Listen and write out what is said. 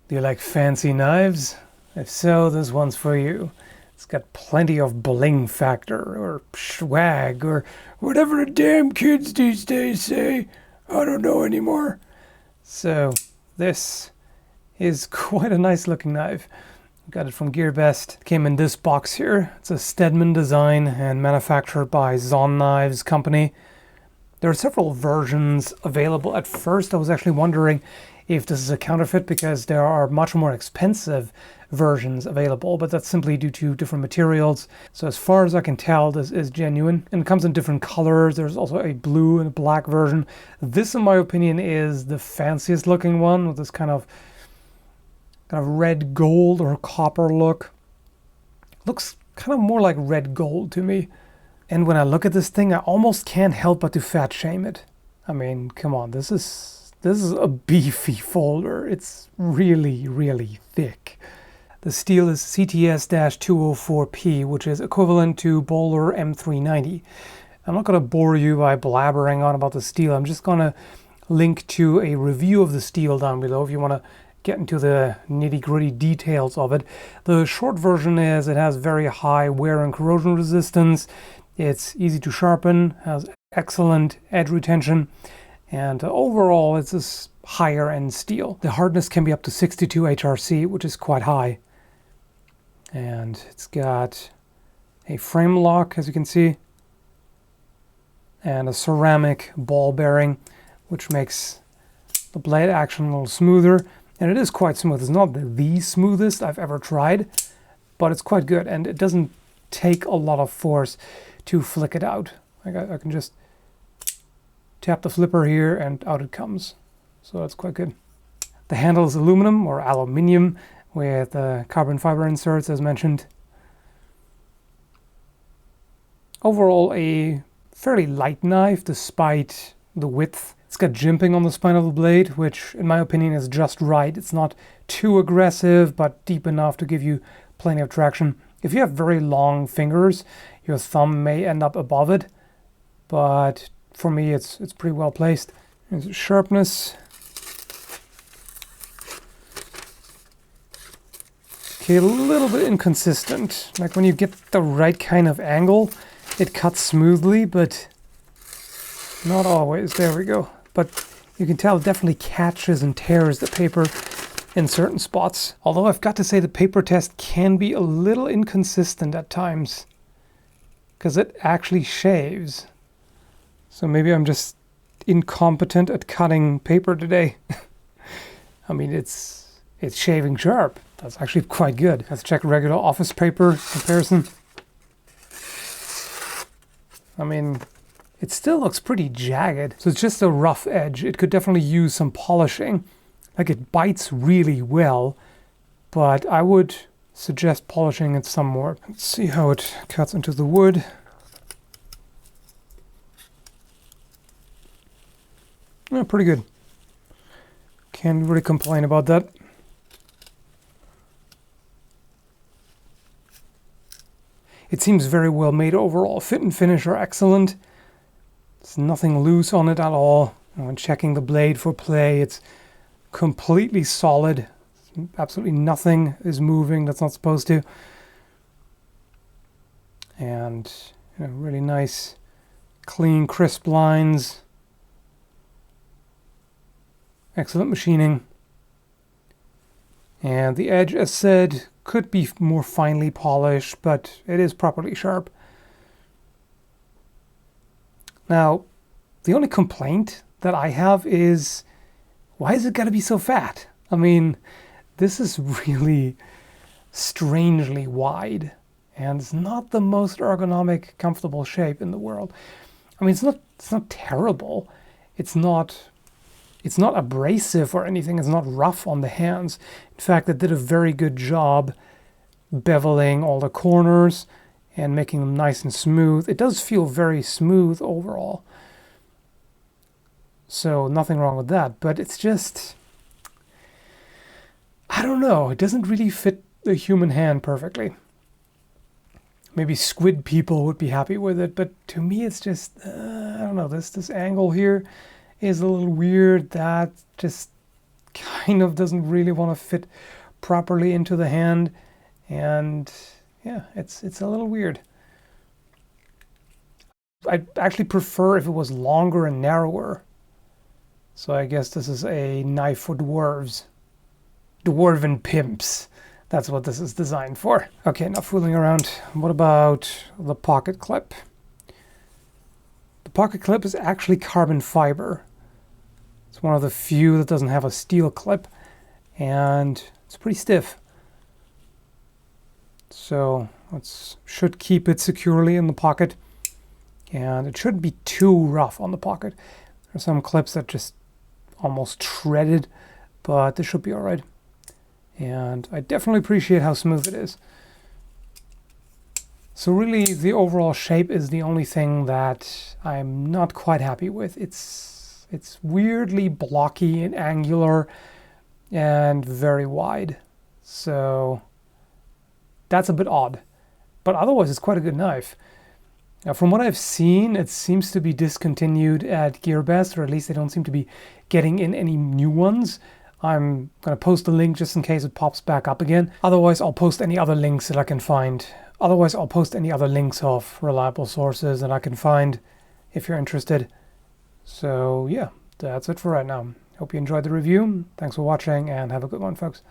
Do you like fancy knives? If so, this one's for you. It's got plenty of bling factor, or swag, or whatever the damn kids these days say. I don't know anymore. So, this is quite a nice looking knife. Got it from Gearbest. It came in this box here. It's a Stedemon design and manufactured by Zon Knives Company. There are several versions available. At first, I was actually wondering if this is a counterfeit because there are much more expensive versions available, but that's simply due to different materials. So as far as I can tell, this is genuine, and it comes in different colors. There's also a blue and a black version. This, in my opinion, is the fanciest looking one with this kind of red gold or copper look. Looks kind of more like red gold to me. And when I look at this thing, I almost can't help but to fat shame it. I mean, come on, this is a beefy folder. It's really, really thick. The steel is CTS-204P, which is equivalent to Bowler M390. I'm not going to bore you by blabbering on about the steel. I'm just going to link to a review of the steel down below if you want to get into the nitty-gritty details of it. The short version is it has very high wear and corrosion resistance. It's easy to sharpen, has excellent edge retention, and overall it's this higher end steel. The hardness can be up to 62 HRC, which is quite high. And it's got a frame lock, as you can see, and a ceramic ball bearing, which makes the blade action a little smoother. And it is quite smooth. It's not the smoothest I've ever tried, but it's quite good, and it doesn't take a lot of force to flick it out. I can just tap the flipper here and out it comes. So that's quite good. The handle is aluminum or aluminium with carbon fiber inserts, as mentioned. Overall, a fairly light knife despite the width. It's got jimping on the spine of the blade, which in my opinion is just right. It's not too aggressive, but deep enough to give you plenty of traction. If you have very long fingers, your thumb may end up above it, but for me it's pretty well placed. There's sharpness. Okay, a little bit inconsistent. Like when you get the right kind of angle, it cuts smoothly, but not always. There we go. But you can tell it definitely catches and tears the paper in certain spots. Although I've got to say the paper test can be a little inconsistent at times because it actually shaves. So maybe I'm just incompetent at cutting paper today. I mean, it's shaving sharp. That's actually quite good. Let's check regular office paper comparison. I mean, it still looks pretty jagged. So it's just a rough edge. It could definitely use some polishing. Like, it bites really well, but I would suggest polishing it some more. Let's see how it cuts into the wood. Yeah, pretty good. Can't really complain about that. It seems very well made overall. Fit and finish are excellent. There's nothing loose on it at all. When checking the blade for play, it's completely solid. Absolutely nothing is moving that's not supposed to. And really nice, clean, crisp lines. Excellent machining. And the edge, as said, could be more finely polished, but it is properly sharp. Now, the only complaint that I have is, why is it got to be so fat? I mean, this is really strangely wide, and it's not the most ergonomic, comfortable shape in the world. I mean, it's not terrible. It's not abrasive or anything. It's not rough on the hands. In fact, it did a very good job beveling all the corners and making them nice and smooth. It does feel very smooth overall. So nothing wrong with that, but it's just, I don't know, it doesn't really fit the human hand perfectly. Maybe squid people would be happy with it, but to me it's just, I don't know, this angle here is a little weird. That just kind of doesn't really want to fit properly into the hand, and yeah, it's a little weird. I'd actually prefer if it was longer and narrower. So I guess this is a knife for dwarves. Dwarven pimps. That's what this is designed for. Okay, enough fooling around. What about the pocket clip? The pocket clip is actually carbon fiber. It's one of the few that doesn't have a steel clip, and it's pretty stiff. So should keep it securely in the pocket, and it shouldn't be too rough on the pocket. There are some clips that just almost shredded, but this should be all right. And I definitely appreciate how smooth it is. So really, the overall shape is the only thing that I'm not quite happy with. It's weirdly blocky and angular and very wide. So that's a bit odd. But otherwise, it's quite a good knife. Now, from what I've seen, it seems to be discontinued at Gearbest, or at least they don't seem to be getting in any new ones. I'm going to post a link just in case it pops back up again. Otherwise, I'll post any other links that I can find. Otherwise, I'll post any other links of reliable sources that I can find if you're interested. So yeah, that's it for right now. Hope you enjoyed the review. Thanks for watching and have a good one, folks.